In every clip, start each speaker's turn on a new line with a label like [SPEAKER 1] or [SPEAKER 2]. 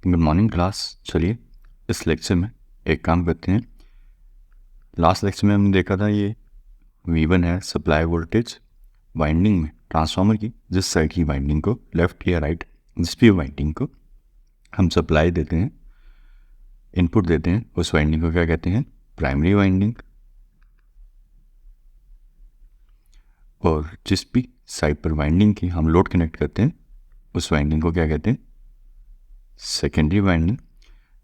[SPEAKER 1] Good morning class. चलिए इस lecture में एक काम करते हैं। लास्ट लेक्चर में हमने देखा था ये V1 है सप्लाई वोल्टेज वाइंडिंग में ट्रांसफार्मर की जिस साइड की वाइंडिंग को लेफ़्ट या राइट जिस भी वाइंडिंग को हम सप्लाई देते हैं, इनपुट देते हैं, उस वाइंडिंग को क्या कहते हैं? Primary winding. और जिस भी साइड पर वाइंडिंग की हम लोड कनेक्ट करते हैं उस वाइंडिंग को क्या कहते हैं? Secondary winding.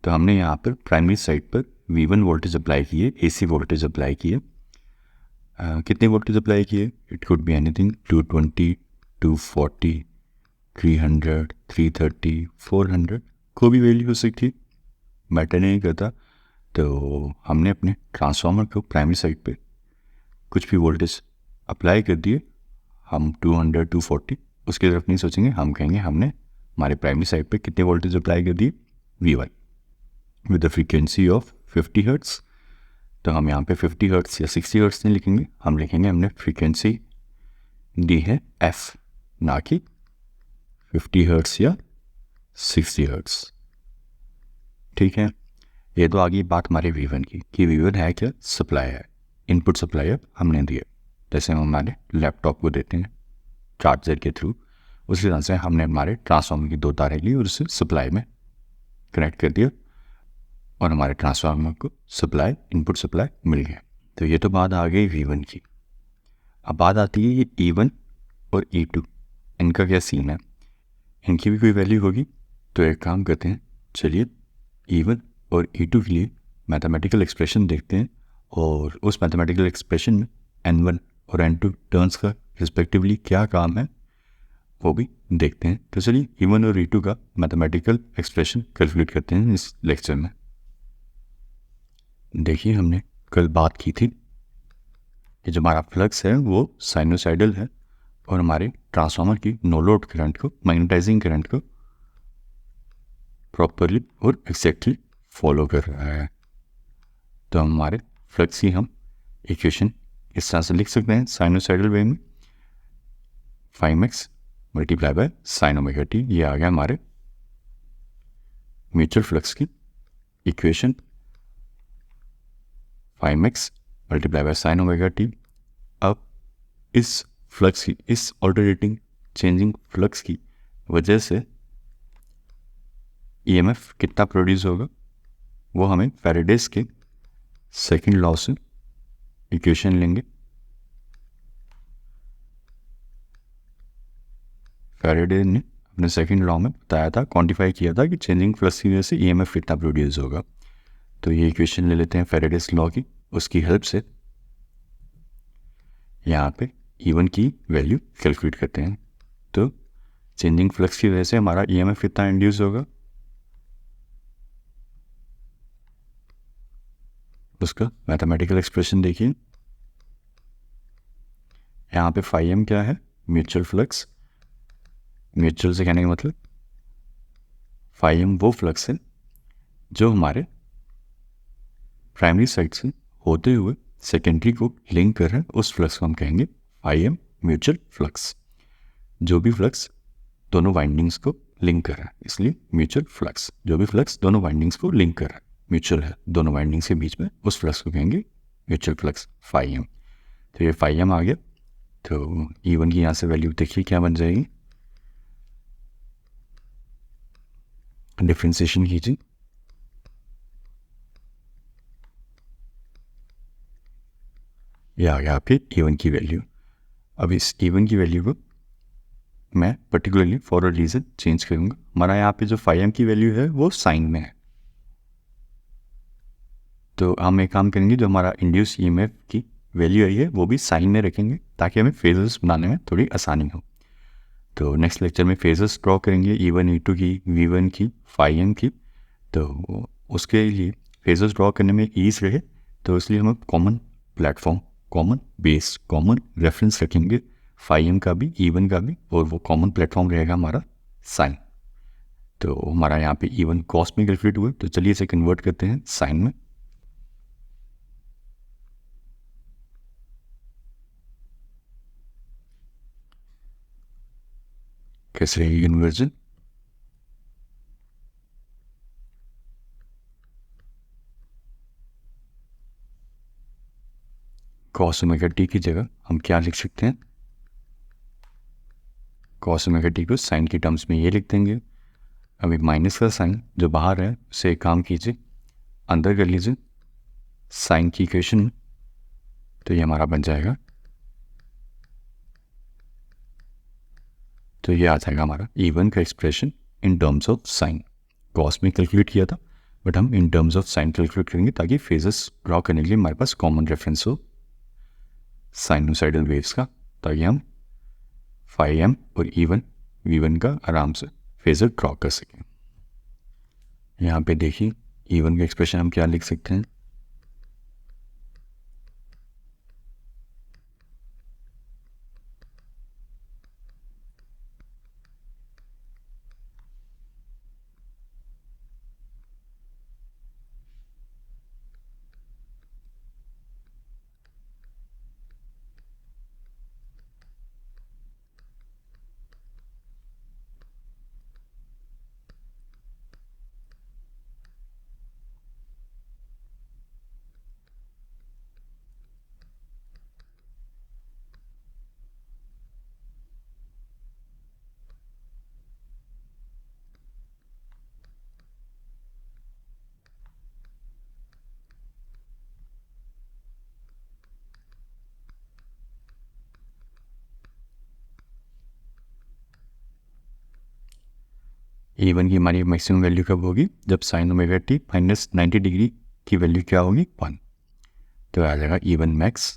[SPEAKER 1] तो हमने यहाँ पर प्राइमरी साइड पर V1 वोल्टेज अप्लाई किए, AC वोल्टेज अप्लाई किए। कितने वोल्टेज अप्लाई किए? इट कुड बी एनीथिंग, 220, 240, 300, 330, 400, कोई भी वैल्यू हो सकती, मैटर नहीं करता। तो हमने अपने ट्रांसफार्मर को प्राइमरी साइड पे कुछ भी वोल्टेज अप्लाई कर दिए। हम 200, 240 उसकी तरफ नहीं सोचेंगे, हम कहेंगे हमने हमारे प्राइमरी साइड पे कितने वोल्टेज अप्लाई कर दिए? V1 with the frequency of 50 hertz. तो हम यहाँ पे 50 हर्ट्स या 60 हर्ट्स नहीं लिखेंगे, हम लिखेंगे हमने फ्रीक्वेंसी दी है F, ना कि 50 हर्ट्स या 60 हर्ट्स। ठीक है, ये तो आ गई बात हमारे V1 की कि V1 है क्या? सप्लाई है, इनपुट सप्लाई हमने दिया। जैसे हम हमारे लैपटॉप को देते हैं चार्जर के थ्रू, उसी तरह से हमने हमारे ट्रांसफार्मर की 2 तारें ली और उसे सप्लाई में कनेक्ट कर दिया और हमारे ट्रांसफार्मर को सप्लाई, इनपुट सप्लाई मिल गया। तो ये तो बात आ गई V1 की। अब बात आती है ये E1 और E2, इनका क्या सीन है? इनकी भी कोई वैल्यू होगी? तो एक काम करते हैं, चलिए E1 और E2 के लिए मैथमेटिकल एक्सप्रेशन देखते हैं और उस मैथमेटिकल एक्सप्रेशन में N1 और N2 टर्न्स का रिस्पेक्टिवली क्या काम है वो भी देखते हैं। तो चलिए E1 और E2 का मैथमेटिकल एक्सप्रेशन कैलकुलेट करते हैं इस लेक्चर में। देखिए, हमने कल बात की थी कि जो हमारा फ्लक्स है वो साइनोसाइडल है और हमारे ट्रांसफार्मर की नो लोड करंट को, मैग्नेटाइजिंग करंट को प्रॉपरली और एक्जैक्टली फॉलो कर रहा है। तो हमारे फ्लक्स की हम इक्वेशन इस तरह से लिख सकते हैं साइनोसाइडल वे में, 5x multiply by sine omega T. ये आ गया हमारे म्यूचुअल फ्लक्स की equation, 5x multiply by sine omega T. अब इस फ्लक्स की, इस ऑल्टरनेटिंग चेंजिंग फ्लक्स की वजह से E.M.F कितना प्रोड्यूस होगा वो हमें फैराडेज के सेकंड लॉ से इक्वेशन लेंगे। फैराडे ने अपने सेकंड लॉ में बताया था, क्वांटिफाई किया था कि चेंजिंग फ्लक्स की वजह से E.M.F कितना प्रोड्यूस होगा। तो ये इक्वेशन ले लेते हैं फैराडेज लॉ की, उसकी हेल्प से यहाँ पे E1 की वैल्यू कैलकुलेट करते हैं। तो चेंजिंग फ्लक्स की वजह से हमारा E.M.F कितना इंड्यूस होगा, उसका मैथमेटिकल एक्सप्रेशन देखिए। यहाँ पे फाई एम क्या है? Mutual flux. म्यूचुअल से कहने का मतलब फाई एम वो फ्लक्स है जो हमारे प्राइमरी साइड से होते हुए सेकेंडरी को लिंक कर रहे हैं, उस फ्लक्स को हम कहेंगे फाई एम म्यूचुअल फ्लक्स। जो भी फ्लक्स दोनों वाइंडिंग्स को लिंक कर रहा है, इसलिए म्यूचुअल फ्लक्स। जो भी फ्लक्स दोनों वाइंडिंग्स को लिंक कर रहा है, म्यूचुअल है दोनों वाइंडिंग्स के बीच में, उस फ्लक्स को कहेंगे म्यूचुअल फ्लक्स, फाई एम। तो ये फाई एम आ गया। तो E1 की यहाँ से वैल्यू देखिए क्या बन जाएगी, डिफ्रेंसिएशन कीजिए। ये आ गया आपके E1 की वैल्यू। अब इस E1 की वैल्यू को मैं particularly for a reason change करूँगा। हमारा यहाँ पे जो फाई एम की वैल्यू है वो साइन में है, तो हम एक काम करेंगे, जो हमारा इंड्यूस E.M.F की वैल्यू आई है वो भी साइन में रखेंगे ताकि हमें फेजर्स बनाने में थोड़ी आसानी हो। तो नेक्स्ट लेक्चर में फेजर्स ड्रॉ करेंगे E1 E2 की, V1 की, फाई एम की। तो उसके लिए फेजर्स ड्रॉ करने में ईज रहे तो इसलिए हम common platform, common base, common reference रखेंगे, फाई एम का भी, E1 का भी, और वो कॉमन प्लेटफॉर्म रहेगा हमारा साइन। तो हमारा यहाँ पे E1 कॉस में कैलकुलेट हुआ, तो चलिए इसे कन्वर्ट करते हैं साइन में। कैसे रहेगी कन्वर्जन? कॉस ओमेगा टी की जगह हम क्या लिख सकते हैं, कॉस ओमेगा टी को साइन की टर्म्स में ये लिख देंगे। अब एक माइनस का साइन जो बाहर है उसे एक काम कीजिए, अंदर कर लीजिए साइन की इक्वेशन में, तो ये हमारा बन जाएगा, तो ये आ जाएगा हमारा E1 का expression in terms of sine. Cos में कैलकुलेट किया था बट हम in terms of sine calculate करेंगे ताकि फेजेस ड्रॉ करने के लिए हमारे पास कॉमन रेफरेंस हो साइनोसाइडल वेव्स का, ताकि हम फाई एम और E1 V1 का आराम से फेजर ड्रॉ कर सकें। यहाँ पे देखिए E1 का एक्सप्रेशन हम क्या लिख सकते हैं, E1 की हमारी मैक्सिमम वैल्यू कब होगी, जब साइन ओमेगा टी -90 डिग्री की वैल्यू क्या होगी 1, तो आ जाएगा E1 मैक्स।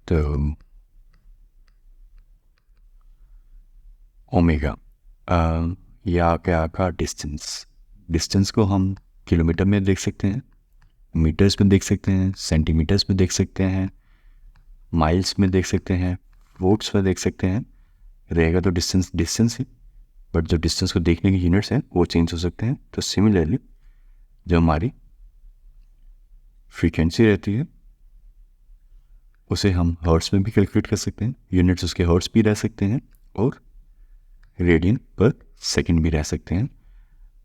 [SPEAKER 1] तो ओमेगा या क्या का डिस्टेंस, डिस्टेंस को हम किलोमीटर में देख सकते हैं, मीटर्स में देख सकते हैं, सेंटीमीटर्स में देख सकते हैं, माइल्स में देख सकते हैं, वोट्स में देख सकते हैं। रहेगा तो डिस्टेंस डिस्टेंस ही, बट जो डिस्टेंस को देखने की यूनिट्स हैं वो चेंज हो सकते हैं। तो सिमिलरली जो हमारी फ्रीक्वेंसी रहती है उसे हम हर्ट्स में भी कैलकुलेट कर सकते हैं, यूनिट्स उसके हर्ट्स भी रह सकते हैं और रेडियन पर सेकंड भी रह सकते हैं।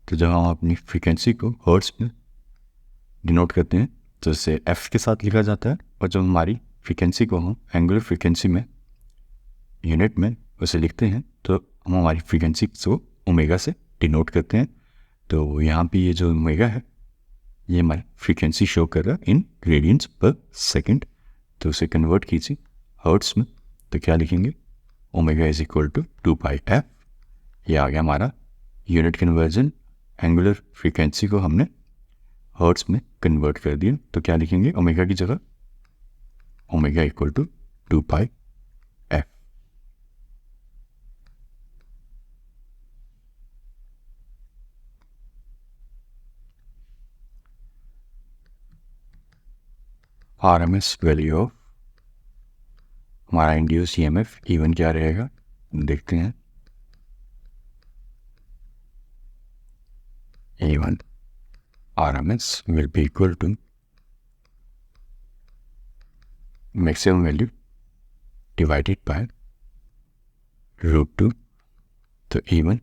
[SPEAKER 1] तो जब हम अपनी फ्रीक्वेंसी को हर्ट्स में डिनोट करते हैं तो इसे एफ के साथ लिखा जाता है, और जब हमारी फ्रीक्वेंसी को हम एंगुलर फ्रीक्वेंसी में यूनिट में उसे लिखते हैं तो हम हमारी फ्रीक्वेंसी को ओमेगा से डिनोट करते हैं। तो यहाँ पे ये जो ओमेगा है ये हमारी फ्रीक्वेंसी शो कर रहा है इन रेडियंस पर सेकंड, तो उसे कन्वर्ट कीजिए हर्ट्स में, तो क्या लिखेंगे, omega is equal to 2πf। ये आ गया हमारा यूनिट कन्वर्जन, एंगुलर फ्रीक्वेंसी को हमने हर्ट्स में कन्वर्ट कर दिया, तो क्या लिखेंगे ओमेगा की जगह, omega equal to 2πf। RMS value of हमारा इंड्यूस EMF E1 क्या रहेगा देखते हैं। E1 RMS will be equal to maximum value divided by √2, तो E1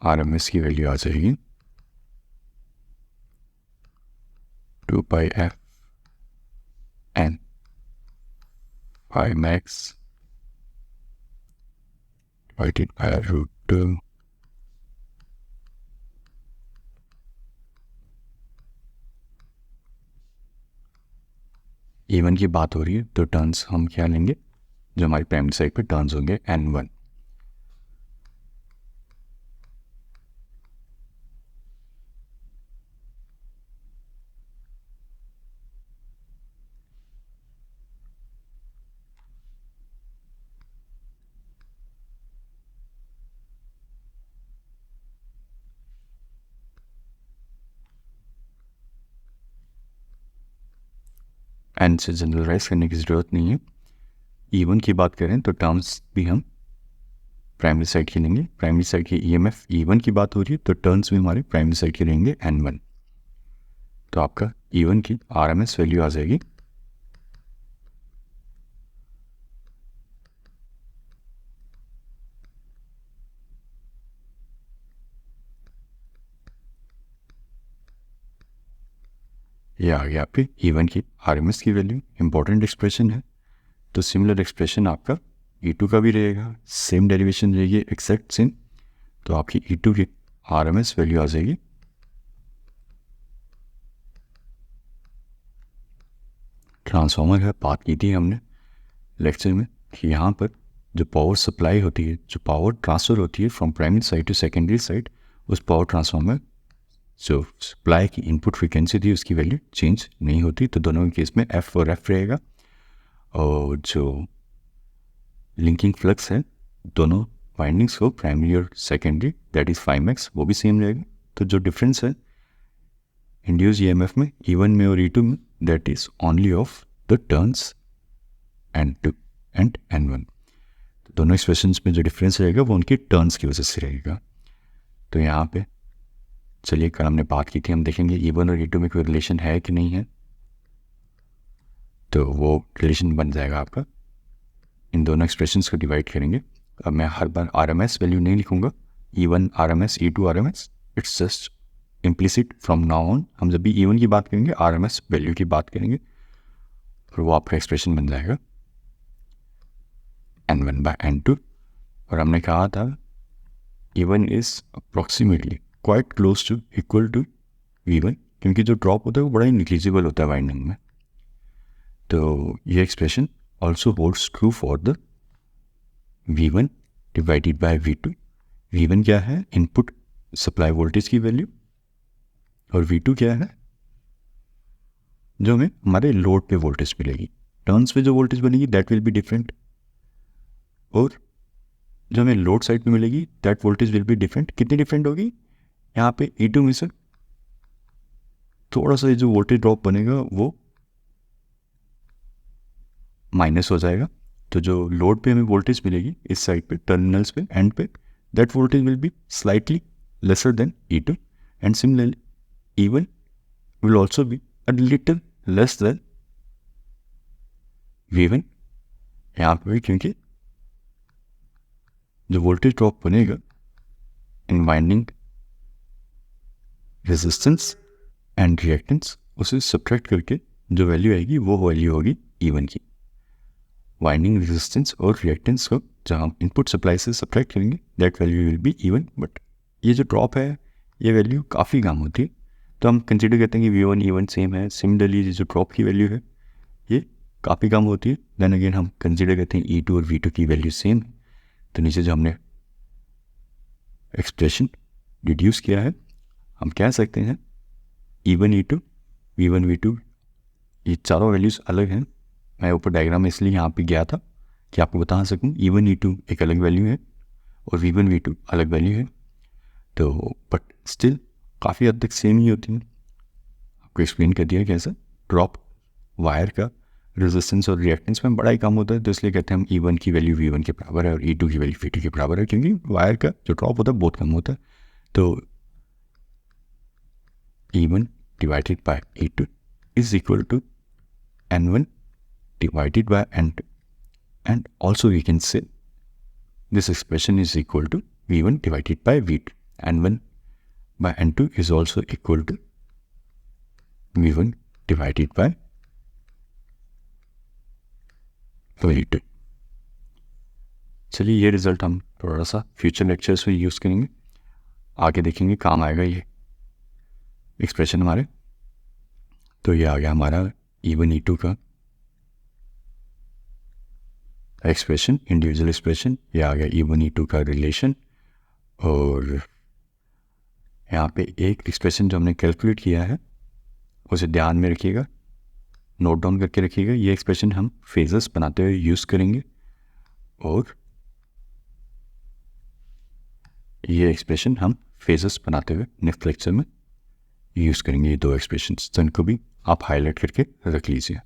[SPEAKER 1] RMS की वैल्यू आ जाएगी 2πf n phi max divided by √2। E1 की बात हो रही है तो टर्न्स हम क्या लेंगे, जो हमारी प्राइमरी साइड पे टर्न्स होंगे N1। एन से जनरलाइज करने की ज़रूरत नहीं है। E1 की बात करें तो टर्म्स भी हम प्राइमरी साइड की लेंगे, प्राइमरी साइड की EMF E1 की बात हो रही है तो टर्न्स भी हमारे प्राइमरी साइड के रहेंगे N1। तो आपका E1 की RMS वैल्यू आ जाएगी ये आ गया आपके E1 की RMS की वैल्यू, इंपॉर्टेंट एक्सप्रेशन है। तो सिमिलर एक्सप्रेशन आपका E2 का भी रहेगा, सेम डेरिवेशन रहेगी, एक्जैक्ट सेम। तो आपकी E2 की RMS वैल्यू आ जाएगी ट्रांसफार्मर है, बात की थी हमने लेक्चर में कि यहाँ पर जो पावर सप्लाई होती है, जो पावर ट्रांसफ़र होती है from primary side to secondary side, उस पावर ट्रांसफार्मर जो सप्लाई की इनपुट फ्रीक्वेंसी थी उसकी वैल्यू चेंज नहीं होती। तो दोनों के केस में F और F रहेगा, और जो लिंकिंग फ्लक्स है दोनों वाइंडिंग्स को, प्राइमरी और सेकेंडरी, दैट इज़ 5x, वो भी सेम रहेगा। तो जो डिफरेंस है इंड्यूस EMF में E1 में और E2 में, that is only of the turns N2 and N1। तो दोनों एक्सप्रेशंस में जो डिफरेंस रहेगा वो उनकी टर्न्स की वजह से रहेगा। तो यहाँ पे चलिए, कल हमने बात की थी, हम देखेंगे E1 और E2 में कोई रिलेशन है कि नहीं है। तो वो रिलेशन बन जाएगा आपका, इन दोनों एक्सप्रेशंस को डिवाइड करेंगे। अब मैं हर बार RMS वैल्यू नहीं लिखूँगा, E1 RMS E2 RMS, it's just implicit from now on. हम जब भी E1 की बात करेंगे RMS वैल्यू की बात करेंगे, और वो आपका एक्सप्रेशन बन जाएगा N1/N2। और हमने कहा था E1 is approximately quite close to equal to V1, क्योंकि जो ड्रॉप होता है वो बड़ा ही निग्लिजिबल होता है वाइंडिंग में। तो ये expression also holds true for the V1 divided by V2। V1 क्या है? इनपुट सप्लाई वोल्टेज की वैल्यू, और V2 क्या है? जो हमें हमारे लोड पे वोल्टेज मिलेगी। टर्न्स पे जो वोल्टेज बनेगी दैट विल बी डिफरेंट, और जो हमें लोड साइड पे मिलेगी that voltage will be different. कितनी डिफरेंट होगी? यहाँ पे E2 में से थोड़ा सा जो वोल्टेज ड्रॉप बनेगा वो माइनस हो जाएगा। तो जो लोड पे हमें वोल्टेज मिलेगी इस साइड पे, टर्मिनल्स पे, एंड पे, that voltage will be slightly lesser than E2, and similarly E1 will also be a little less than V1 यहाँ पे, क्योंकि जो वोल्टेज ड्रॉप बनेगा in winding resistance and reactance, उसे सब्ट्रैक्ट करके जो वैल्यू आएगी वो वैल्यू होगी E1 की। वाइंडिंग रेजिस्टेंस और रिएक्टेंस को जब हम इनपुट सप्लाई से सब्ट्रैक्ट करेंगे that value will be E1। But ये जो ड्रॉप है ये वैल्यू काफ़ी कम होती है, तो हम कंसिडर करते हैं कि V1 E1 सेम है। सिमिलरली ये जो ड्रॉप की वैल्यू है ये काफ़ी कम होती है। देन अगेन हम कंसिडर करते हैं E2 और V2 की वैल्यू सेम है। तो नीचे जो हमने एक्सप्रेशन डिड्यूस किया है, हम कह सकते हैं E1 E2 V1 V2, ये चारों वैल्यूज़ अलग हैं। मैं ऊपर डायग्राम में इसलिए यहाँ पे गया था कि आपको बता सकूँ E1 E2 एक अलग वैल्यू है और V1 V2 अलग वैल्यू है। तो बट स्टिल काफ़ी हद तक सेम ही होती हैं। आपको एक्सप्लेन कर दिया कैसे ड्रॉप वायर का रेजिस्टेंस और रिएक्टेंस में बड़ा ही कम होता है, तो इसलिए कहते हैं हम E1 की वैल्यू V1 के बराबर है और E2 की वैल्यू V2 के बराबर है, क्योंकि वायर का जो ड्रॉप होता है बहुत कम होता है। तो E1 divided by E2 is equal to N1 divided by N2, and also we can say this expression is equal to V1 divided by V2. N1 by N2 is also equal to V1 divided by V2। चलिए ये result हम थोड़ा सा future lectures में use करेंगे, आगे देखेंगे काम आएगा ये एक्सप्रेशन हमारे। तो ये आ गया हमारा E1 E2 का एक्सप्रेशन, इंडिविजुअल एक्सप्रेशन। ये आ गया E1 E2 का रिलेशन, और यहाँ पे एक एक्सप्रेशन जो हमने कैलकुलेट किया है उसे ध्यान में रखिएगा, नोट डाउन करके रखिएगा। ये एक्सप्रेशन हम फेजर्स बनाते हुए यूज़ करेंगे, और ये एक्सप्रेशन हम फेजर्स बनाते हुए नेक्स्ट लेक्चर में यूज़ करेंगे। ये दो एक्सप्रेशंस, जिनको भी आप हाईलाइट करके रख लीजिए।